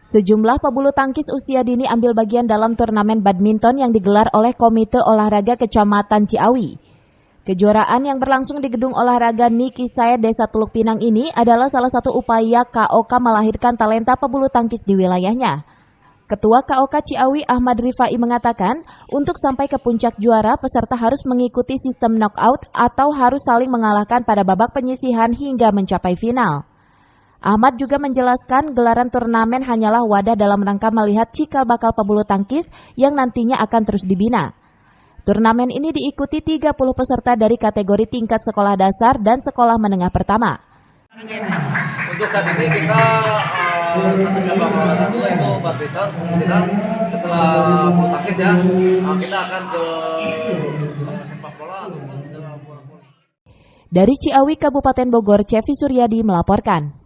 Sejumlah pebulu tangkis usia dini ambil bagian dalam turnamen badminton yang digelar oleh Komite Olahraga Kecamatan Ciawi. Kejuaraan yang berlangsung di Gedung Olahraga Niki Said Desa Teluk Pinang ini adalah salah satu upaya KOK melahirkan talenta pebulu tangkis di wilayahnya. Ketua KOK Ciawi Ahmad Rifai mengatakan, untuk sampai ke puncak juara, peserta harus mengikuti sistem knockout atau harus saling mengalahkan pada babak penyisihan hingga mencapai final. Ahmad juga menjelaskan gelaran turnamen hanyalah wadah dalam rangka melihat cikal bakal pebulu tangkis yang nantinya akan terus dibina. Turnamen ini diikuti 30 peserta dari kategori tingkat sekolah dasar dan sekolah menengah pertama. Untuk saat ini kita satu cabang olahraga yaitu badminton. Setelah bulu tangkis ya, kita akan ke sepak bola ataupun ke bola voli. Dari Ciawi, Kabupaten Bogor, Cevi Suryadi melaporkan.